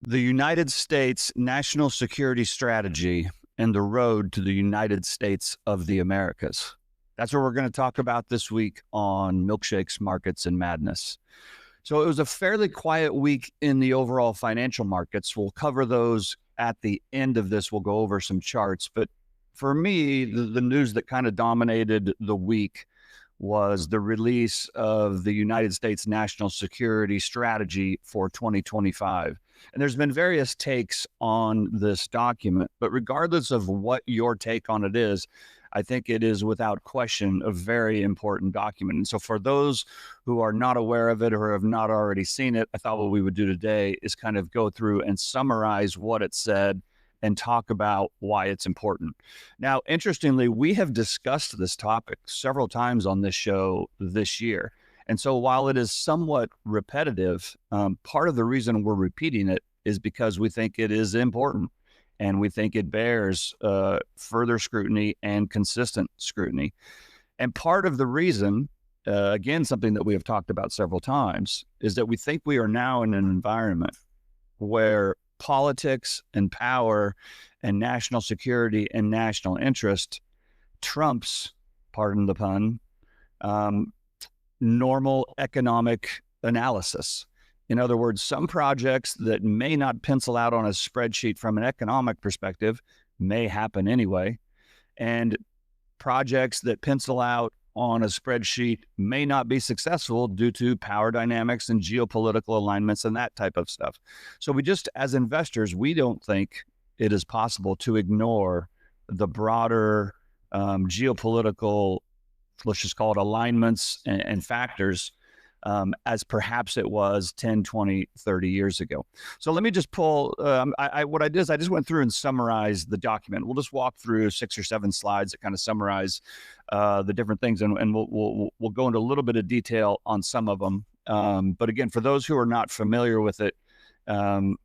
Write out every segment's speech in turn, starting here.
The United States National Security Strategy and the Road to the United States of the Americas. That's what we're going to talk about this week on Milkshakes, Markets, and Madness. So it was a fairly quiet week in the overall financial markets. We'll cover those at the end of this. We'll go over some charts. But for me, the news that kind of dominated the week was the release of the United States National Security Strategy for 2025. And there's been various takes on this document, but regardless of what your take on it is, I think it is without question a very important document. And so, for those who are not aware of it or have not already seen it, I thought what we would do today is kind of go through and summarize what it said and talk about why it's important. Now, interestingly, we have discussed this topic several times on this show this year. And so while it is somewhat repetitive, part of the reason we're repeating it is because we think it is important and we think it bears further scrutiny and consistent scrutiny. And part of the reason, again, something that we have talked about several times, is that we think we are now in an environment where politics and power and national security and national interest trumps, pardon the pun, normal economic analysis. In other words, some projects that may not pencil out on a spreadsheet from an economic perspective may happen anyway. And projects that pencil out on a spreadsheet may not be successful due to power dynamics and geopolitical alignments and that type of stuff. So we just, as investors, we don't think it is possible to ignore the broader geopolitical, let's just call it alignments and factors as perhaps it was 10, 20, 30 years ago. So let me just pull, what I did is I just went through and summarized the document. We'll just walk through 6 or 7 slides that kind of summarize the different things, and we'll go into a little bit of detail on some of them. But again, for those who are not familiar with it, wrong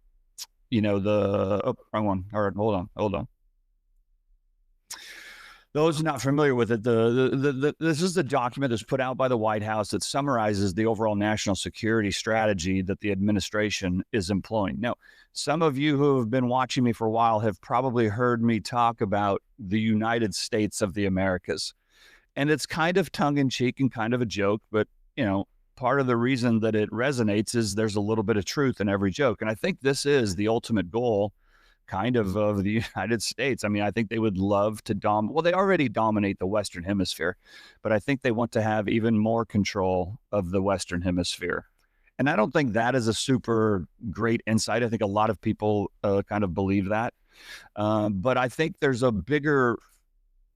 one. All right, hold on. Those not familiar with it, this is the document that's put out by the White House that summarizes the overall national security strategy that the administration is employing. Now, some of you who have been watching me for a while have probably heard me talk about the United States of the Americas. And it's kind of tongue in cheek and kind of a joke, but, part of the reason that it resonates is there's a little bit of truth in every joke. And I think this is the ultimate goal kind of the United States. I mean, I think they would love to they already dominate the Western Hemisphere, but I think they want to have even more control of the Western Hemisphere. And I don't think that is a super great insight. I think a lot of people kind of believe that. But I think there's a bigger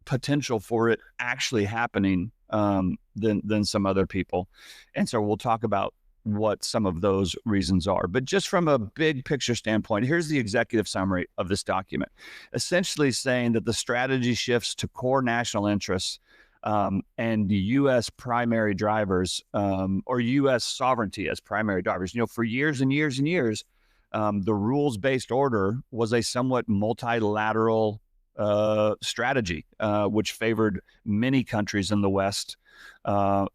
potential for it actually happening than some other people. And so we'll talk about what some of those reasons are. But just from a big picture standpoint, here's the executive summary of this document, essentially saying that the strategy shifts to core national interests and U.S. primary drivers or U.S. sovereignty as primary drivers. For years and years and years, the rules-based order was a somewhat multilateral strategy, which favored many countries in the West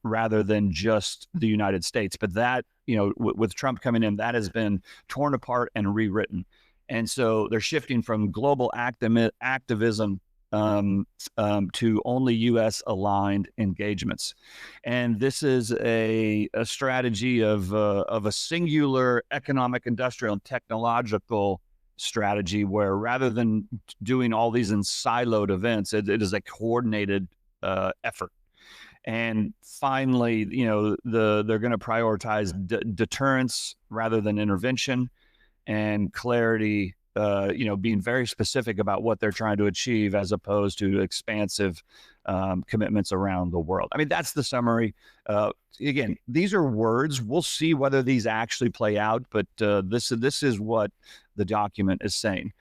rather than just the United States. But that, with Trump coming in, that has been torn apart and rewritten. And so they're shifting from global activism to only U.S. aligned engagements. And this is a strategy of a singular economic, industrial, and technological strategy where rather than doing all these in siloed events, it is a coordinated effort. And finally, they're going to prioritize deterrence rather than intervention, and clarity, being very specific about what they're trying to achieve as opposed to expansive commitments around the world. I mean, that's the summary. Again, these are words. We'll see whether these actually play out, but this is what the document is saying.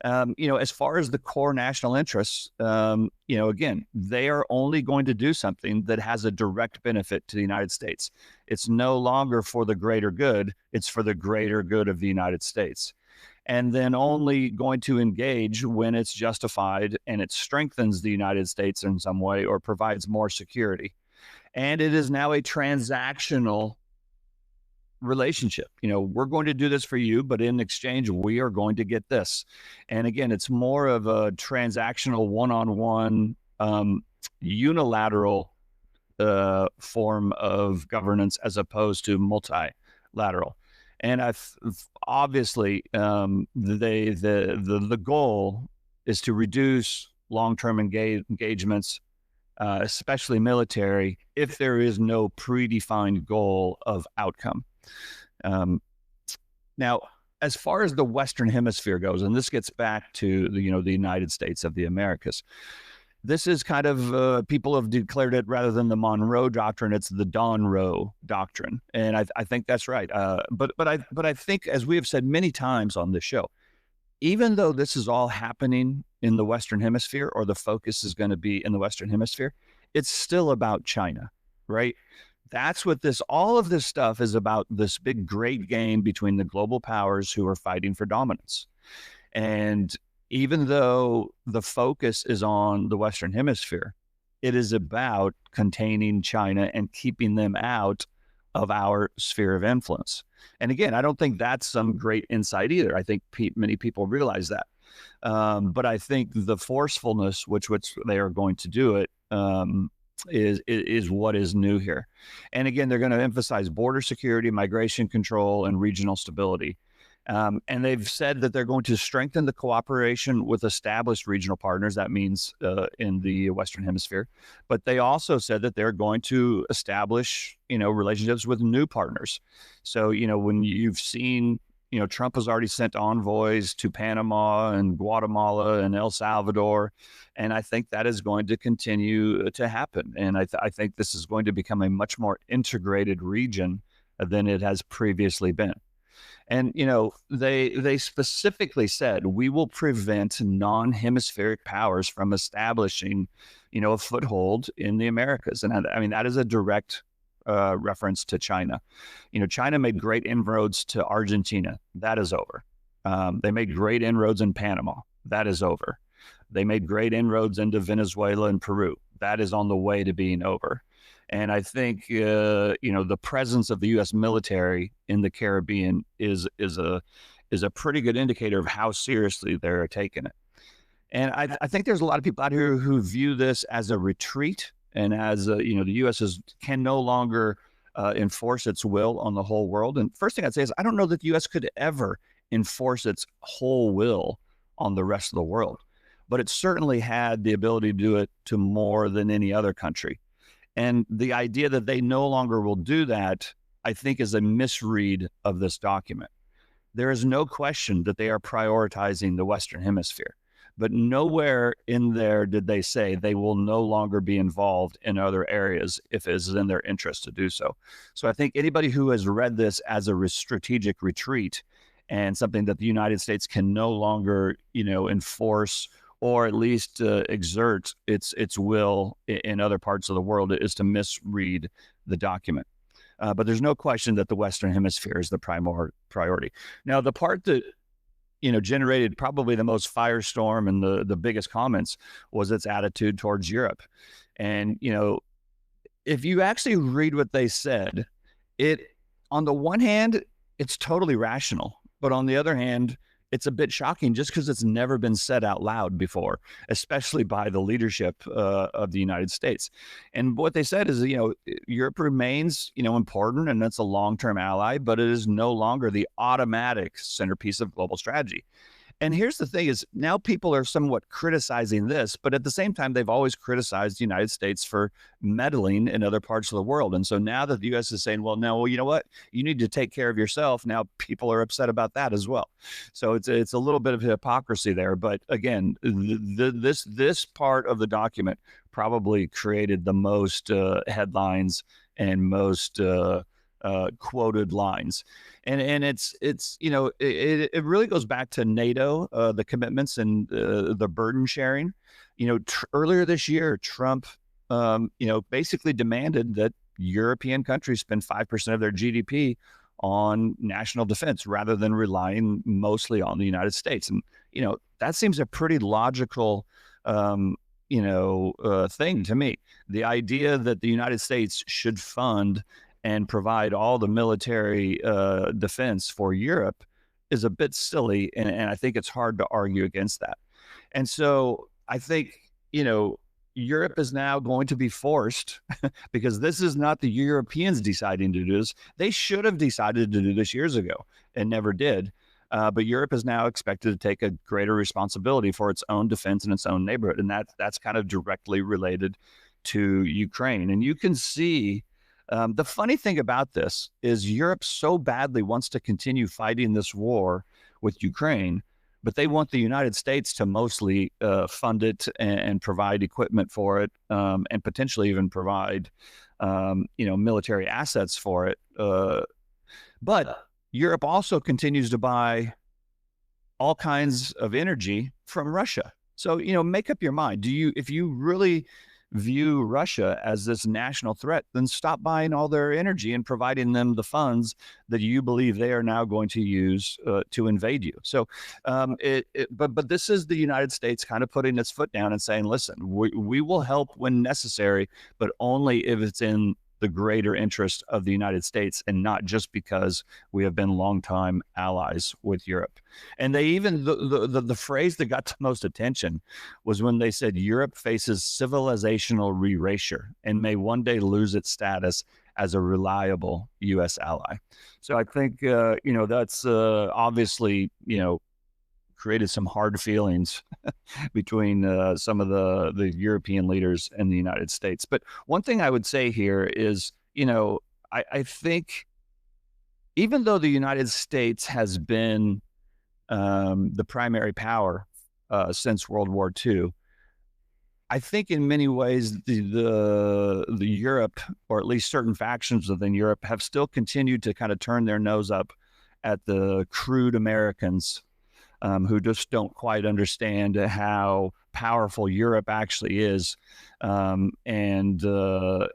As far as the core national interests, again, they are only going to do something that has a direct benefit to the United States. It's no longer for the greater good. It's for the greater good of the United States. And then only going to engage when it's justified and it strengthens the United States in some way or provides more security. And it is now a transactional relationship. We're going to do this for you, but in exchange, we are going to get this. And again, it's more of a transactional, one-on-one, unilateral form of governance as opposed to multilateral. And obviously, the goal is to reduce long-term engagements, especially military, if there is no predefined goal of outcome. Now, as far as the Western Hemisphere goes, and this gets back to the United States of the Americas, this is kind of people have declared it, rather than the Monroe Doctrine, it's the Donroe Doctrine, and I think that's right. But I think, as we have said many times on this show, even though this is all happening in the Western Hemisphere, or the focus is going to be in the Western Hemisphere, it's still about China, right? That's what all of this stuff is about, this big, great game between the global powers who are fighting for dominance. And even though the focus is on the Western Hemisphere, it is about containing China and keeping them out of our sphere of influence. And again, I don't think that's some great insight either. I think many people realize that. But I think the forcefulness which they are going to do it is what is new here. And again, they're going to emphasize border security, migration control, and regional stability. And they've said that they're going to strengthen the cooperation with established regional partners. That means in the Western Hemisphere. But they also said that they're going to establish, relationships with new partners. So, when you've seen, Trump has already sent envoys to Panama and Guatemala and El Salvador. And I think that is going to continue to happen. And I think this is going to become a much more integrated region than it has previously been. And, they specifically said, we will prevent non-hemispheric powers from establishing, a foothold in the Americas. And I mean, that is a direct reference to China. China made great inroads to Argentina. That is over. They made great inroads in Panama. That is over. They made great inroads into Venezuela and Peru. That is on the way to being over. And I think, the presence of the U.S. military in the Caribbean is a pretty good indicator of how seriously they're taking it. And I think there's a lot of people out here who view this as a retreat, and as the U.S. can no longer enforce its will on the whole world. And first thing I'd say is, I don't know that the U.S. could ever enforce its whole will on the rest of the world, but it certainly had the ability to do it to more than any other country. And the idea that they no longer will do that, I think, is a misread of this document. There is no question that they are prioritizing the Western Hemisphere, but nowhere in there did they say they will no longer be involved in other areas if it is in their interest to do so. So I think anybody who has read this as a strategic retreat and something that the United States can no longer, enforce, or at least exert its will in other parts of the world, is to misread the document. But there's no question that the Western Hemisphere is the primary priority. Now, the part that generated probably the most firestorm and the biggest comments was its attitude towards Europe. And if you actually read what they said, on the one hand, it's totally rational, but on the other hand, it's a bit shocking just because it's never been said out loud before, especially by the leadership of the United States. And what they said is, Europe remains, important, and it's a long-term ally, but it is no longer the automatic centerpiece of global strategy. And here's the thing is, now people are somewhat criticizing this, but at the same time, they've always criticized the United States for meddling in other parts of the world. And so now that the U.S. is saying, well, no, you know what? You need to take care of yourself. Now people are upset about that as well. So it's a little bit of hypocrisy there. But again, this part of the document probably created the most headlines and most quoted lines. And it's it really goes back to NATO, the commitments and the burden sharing. Earlier this year, Trump, basically demanded that European countries spend 5% of their GDP on national defense rather than relying mostly on the United States. And, that seems a pretty logical, thing to me. The idea that the United States should fund and provide all the military defense for Europe is a bit silly. And I think it's hard to argue against that. And so I think, Europe is now going to be forced because this is not the Europeans deciding to do this. They should have decided to do this years ago and never did. But Europe is now expected to take a greater responsibility for its own defense in its own neighborhood. And that's kind of directly related to Ukraine. And you can see the funny thing about this is Europe so badly wants to continue fighting this war with Ukraine, but they want the United States to mostly fund it and provide equipment for it, and potentially even provide, military assets for it. But Europe also continues to buy all kinds of energy from Russia. So, make up your mind. If you really view Russia as this national threat, then stop buying all their energy and providing them the funds that you believe they are now going to use to invade you. So, but this is the United States kind of putting its foot down and saying, listen, we will help when necessary, but only if it's in the greater interest of the United States and not just because we have been longtime allies with Europe. And they even, the phrase that got the most attention was when they said Europe faces civilizational erasure and may one day lose its status as a reliable U.S. ally. So I think, that's obviously, created some hard feelings between some of the European leaders and the United States. But one thing I would say here is, I think even though the United States has been the primary power since World War II, I think in many ways the Europe, or at least certain factions within Europe, have still continued to kind of turn their nose up at the crude Americans who just don't quite understand how powerful Europe actually is, and to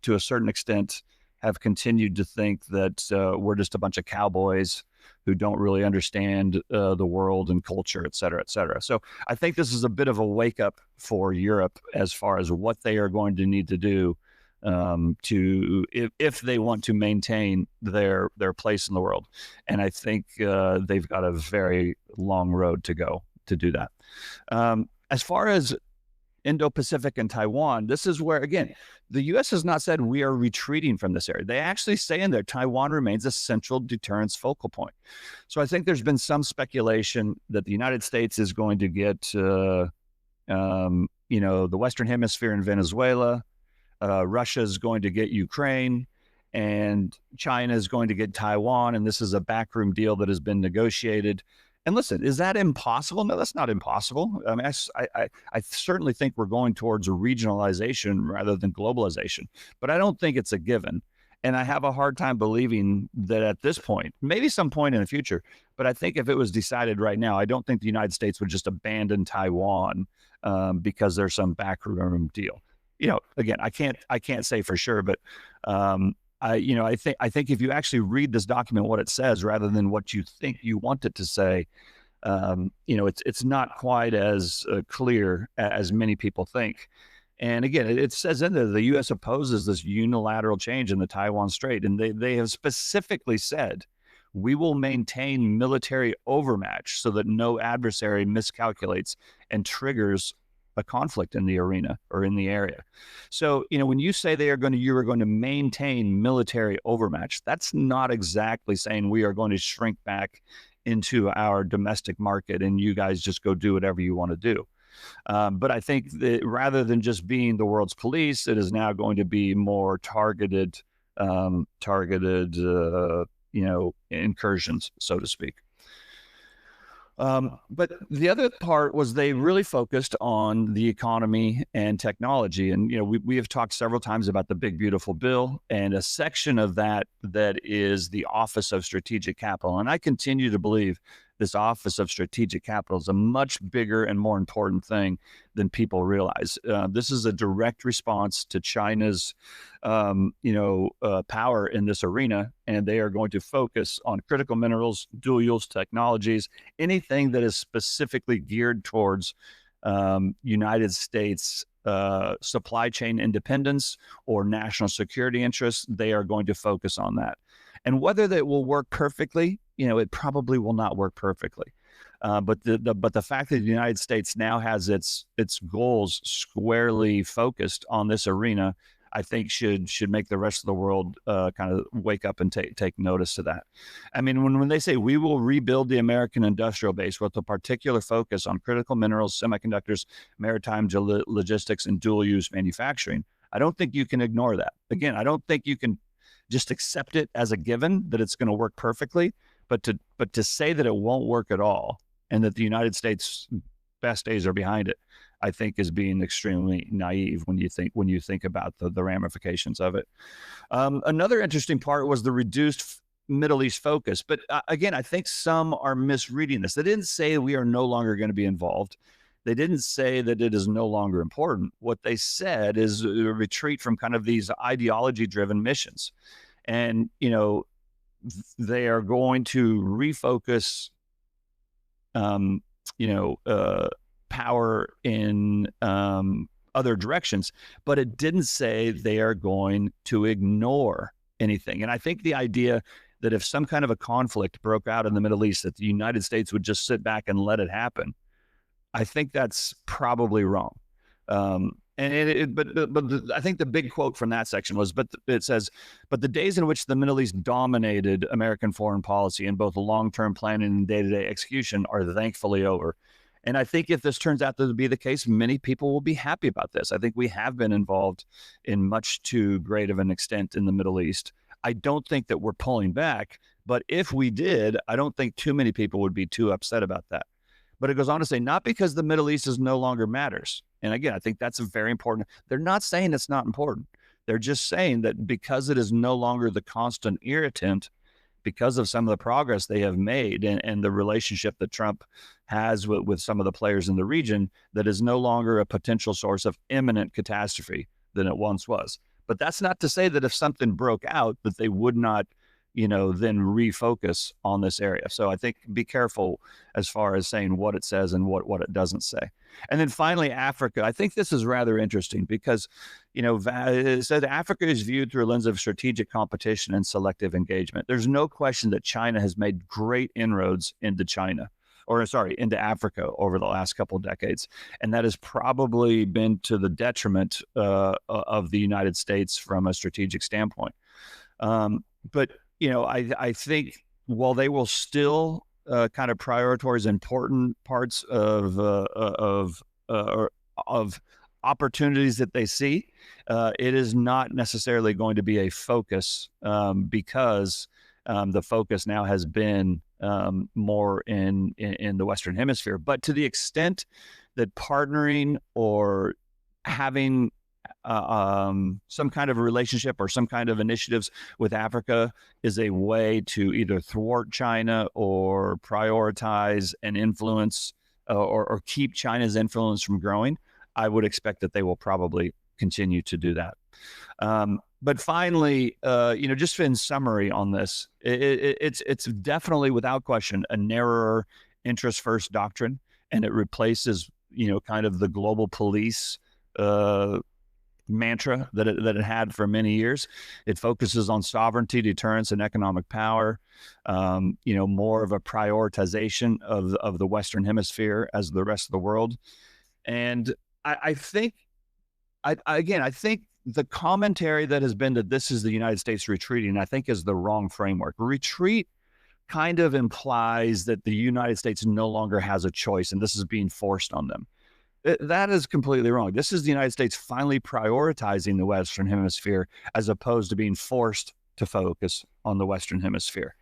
a certain extent, have continued to think that we're just a bunch of cowboys who don't really understand the world and culture, et cetera, et cetera. So I think this is a bit of a wake up for Europe as far as what they are going to need to do if they want to maintain their place in the world. And I think they've got a very long road to go to do that. As far as Indo-Pacific and Taiwan, this is where, again, the U.S. has not said we are retreating from this area. They actually say in there, Taiwan remains a central deterrence focal point. So I think there's been some speculation that the United States is going to get, the Western Hemisphere in Venezuela, Russia is going to get Ukraine, and China is going to get Taiwan. And this is a backroom deal that has been negotiated. And listen, is that impossible? No, that's not impossible. I mean, I certainly think we're going towards a regionalization rather than globalization, but I don't think it's a given. And I have a hard time believing that at this point, maybe some point in the future, but I think if it was decided right now, I don't think the United States would just abandon Taiwan because there's some backroom deal. Again, I can't say for sure, but I think if you actually read this document, what it says, rather than what you think you want it to say, it's not quite as clear as many people think. And again, it says in there the U.S. opposes this unilateral change in the Taiwan Strait, and they have specifically said we will maintain military overmatch so that no adversary miscalculates and triggers a conflict in the arena or in the area. So, when you say you are going to maintain military overmatch, that's not exactly saying we are going to shrink back into our domestic market and you guys just go do whatever you want to do. But I think that rather than just being the world's police, it is now going to be more targeted, incursions, so to speak. But the other part was they really focused on the economy and technology. And, we have talked several times about the Big Beautiful Bill, and a section of that is the Office of Strategic Capital. And I continue to believe this Office of Strategic Capital is a much bigger and more important thing than people realize. This is a direct response to China's, power in this arena, and they are going to focus on critical minerals, dual use technologies, anything that is specifically geared towards United States supply chain independence or national security interests, they are going to focus on that. And whether that will work perfectly, it probably will not work perfectly. But the fact that the United States now has its goals squarely focused on this arena, I think should make the rest of the world kind of wake up and take notice to that. I mean, when they say we will rebuild the American industrial base with a particular focus on critical minerals, semiconductors, maritime logistics, and dual use manufacturing, I don't think you can ignore that. Again, I don't think you can just accept it as a given that it's going to work perfectly, but to say that it won't work at all and that the United States' best days are behind it, I think is being extremely naive when you think about the ramifications of it. Another interesting part was the reduced Middle East focus. But again, I think some are misreading this. They didn't say we are no longer going to be involved. They didn't say that it is no longer important. What they said is a retreat from kind of these ideology-driven missions. And, they are going to refocus, power in other directions, but it didn't say they are going to ignore anything. And I think the idea that if some kind of a conflict broke out in the Middle East, that the United States would just sit back and let it happen, I think that's probably wrong. But I think the big quote from that section was, it says, but the days in which the Middle East dominated American foreign policy in both long-term planning and day-to-day execution are thankfully over. And I think if this turns out to be the case, many people will be happy about this. I think we have been involved in much too great of an extent in the Middle East. I don't think that we're pulling back, but if we did, I don't think too many people would be too upset about that. But it goes on to say, not because the Middle East is no longer matters. And again, I think that's a very important. They're not saying it's not important. They're just saying that because it is no longer the constant irritant, because of some of the progress they have made and the relationship that Trump has with some of the players in the region, that is no longer a potential source of imminent catastrophe than it once was. But that's not to say that if something broke out, that they would not, then refocus on this area. So I think be careful as far as saying what it says and what it doesn't say. And then finally, Africa. I think this is rather interesting because, it said Africa is viewed through a lens of strategic competition and selective engagement. There's no question that China has made great inroads into into Africa over the last couple of decades. And that has probably been to the detriment of the United States from a strategic standpoint. But I think while they will still kind of prioritize important parts of opportunities that they see, it is not necessarily going to be a focus because the focus now has been more in the Western Hemisphere. But to the extent that partnering or having some kind of a relationship or some kind of initiatives with Africa is a way to either thwart China or prioritize and influence or keep China's influence from growing, I would expect that they will probably continue to do that. But finally, just in summary on this, it's definitely without question a narrower interest first doctrine, and it replaces, kind of the global police mantra that it had for many years. It focuses on sovereignty, deterrence, and economic power. More of a prioritization of the Western Hemisphere as the rest of the world. And I think the commentary that has been that this is the United States retreating, I think is the wrong framework. Retreat kind of implies that the United States no longer has a choice and this is being forced on them. That is completely wrong. This is the United States finally prioritizing the Western Hemisphere as opposed to being forced to focus on the Western Hemisphere.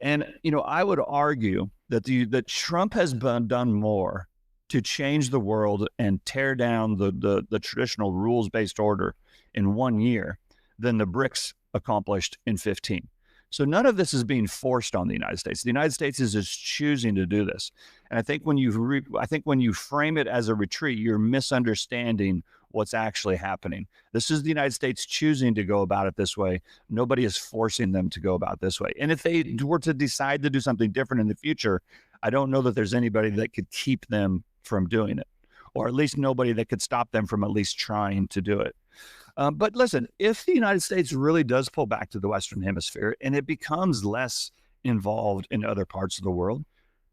And, I would argue that Trump has done more to change the world and tear down the traditional rules-based order in 1 year than the BRICS accomplished in 15. So none of this is being forced on the United States. The United States is just choosing to do this. And I think when you frame it as a retreat, you're misunderstanding what's actually happening. This is the United States choosing to go about it this way. Nobody is forcing them to go about it this way. And if they were to decide to do something different in the future, I don't know that there's anybody that could keep them from doing it. or at least nobody that could stop them from at least trying to do it. But listen, if the United States really does pull back to the Western Hemisphere and it becomes less involved in other parts of the world,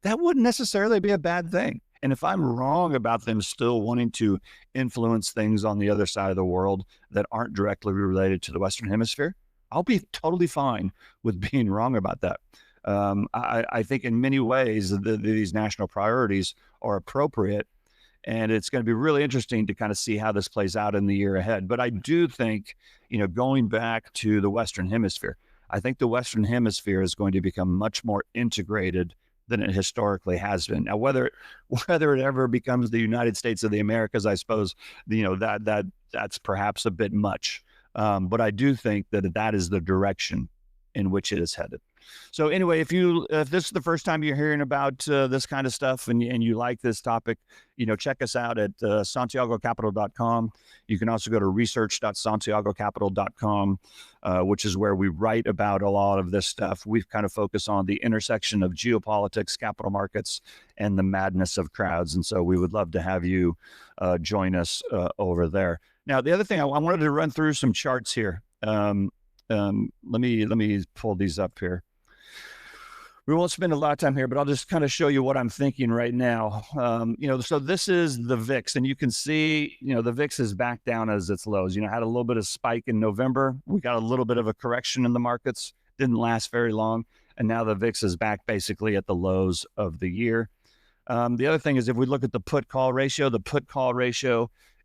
that wouldn't necessarily be a bad thing. And if I'm wrong about them still wanting to influence things on the other side of the world that aren't directly related to the Western Hemisphere, I'll be totally fine with being wrong about that. I think in many ways these national priorities are appropriate, and it's going to be really interesting to kind of see how this plays out in the year ahead. But I do think, going back to the Western Hemisphere, I think the Western Hemisphere is going to become much more integrated than it historically has been. Now, whether it ever becomes the United States of the Americas, I suppose, that's perhaps a bit much. But I do think that is the direction in which it is headed. So anyway, if this is the first time you're hearing about this kind of stuff and you like this topic, check us out at santiagocapital.com. You can also go to research.santiagocapital.com, which is where we write about a lot of this stuff. We've kind of focused on the intersection of geopolitics, capital markets, and the madness of crowds. And so we would love to have you join us over there. Now, the other thing, I wanted to run through some charts here. Let me pull these up here. We won't spend a lot of time here, but I'll just kind of show you what I'm thinking right now. So this is the VIX, and you can see, the VIX is back down as its lows. Had a little bit of spike in November. We got a little bit of a correction in the markets. Didn't last very long. And now the VIX is back basically at the lows of the year. The other thing is if we look at the put-call ratio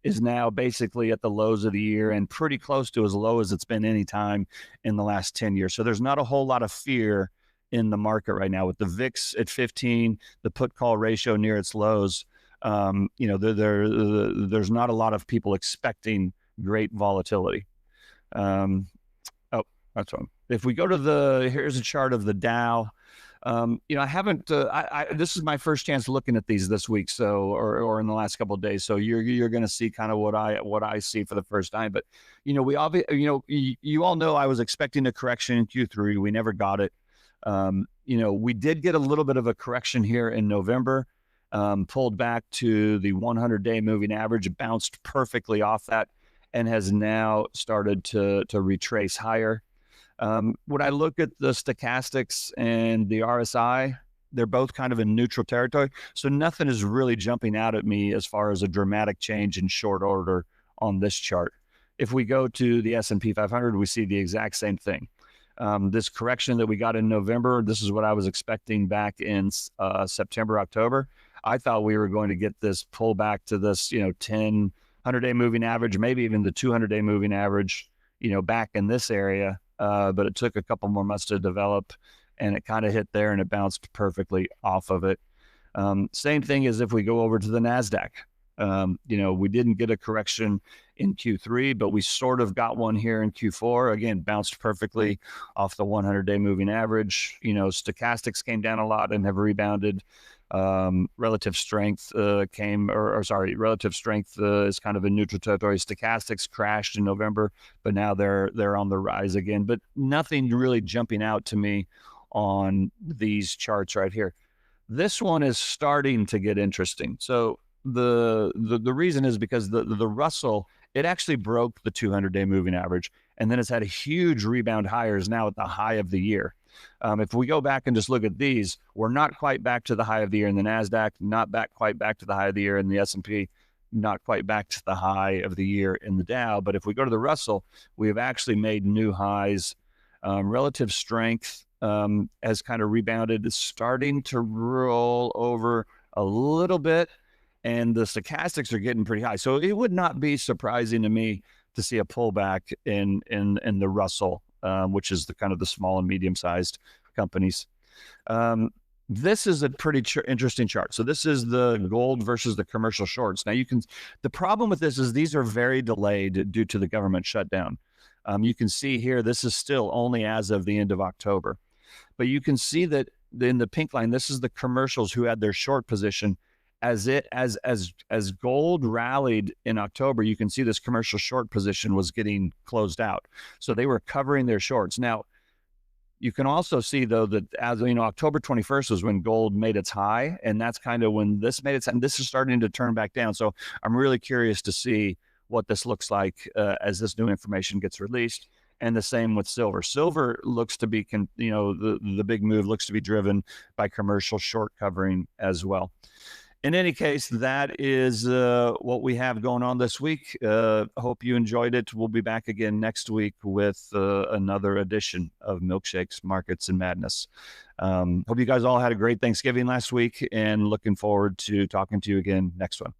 is now basically at the lows of the year and pretty close to as low as it's been any time in the last 10 years. So there's not a whole lot of fear in the market right now with the VIX at 15, the put call ratio near its lows. There's not a lot of people expecting great volatility. That's one. If we go to here's a chart of the Dow. I haven't. This is my first chance looking at these this week, or in the last couple of days. So you're going to see kind of what I see for the first time. But you all know I was expecting a correction in Q3. We never got it. We did get a little bit of a correction here in November. Pulled back to the 100-day moving average, bounced perfectly off that, and has now started to retrace higher. When I look at the stochastics and the RSI, they're both kind of in neutral territory. So nothing is really jumping out at me as far as a dramatic change in short order on this chart. If we go to the S&P 500, we see the exact same thing. This correction that we got in November, this is what I was expecting back in September, October. I thought we were going to get this pullback to this, 10 100-day moving average, maybe even the 200-day moving average, back in this area. But it took a couple more months to develop, and it kind of hit there and it bounced perfectly off of it. Same thing as if we go over to the NASDAQ. We didn't get a correction in Q3, but we sort of got one here in Q4. Again, bounced perfectly off the 100-day moving average. Stochastics came down a lot and have rebounded. Relative strength is kind of in neutral territory. Stochastics crashed in November, but now they're on the rise again. But nothing really jumping out to me on these charts right here. This one is starting to get interesting. So the reason is because the Russell, it actually broke the 200-day moving average, and then it's had a huge rebound higher, is now at the high of the year. If we go back and just look at these, we're not quite back to the high of the year in the NASDAQ, not quite back to the high of the year in the S&P, not quite back to the high of the year in the Dow. But if we go to the Russell, we have actually made new highs. Relative strength has kind of rebounded. It's starting to roll over a little bit, and the stochastics are getting pretty high. So it would not be surprising to me to see a pullback in the Russell, which is the kind of the small and medium-sized companies. This is a pretty interesting chart. So this is the gold versus the commercial shorts. Now the problem with this is these are very delayed due to the government shutdown. You can see here, this is still only as of the end of October, but you can see that in the pink line, this is the commercials who had their short position. As gold rallied in October, you can see this commercial short position was getting closed out. So they were covering their shorts. Now, You can also see though that, as you know, October 21st was when gold made its high, and that's kind of when this made its, and this is starting to turn back down. So I'm really curious to see what this looks like as this new information gets released. And the same with silver. Silver looks to be, the big move looks to be driven by commercial short covering as well. In any case, that is what we have going on this week. Hope you enjoyed it. We'll be back again next week with another edition of Milkshakes, Markets, and Madness. Hope you guys all had a great Thanksgiving last week, and looking forward to talking to you again next one.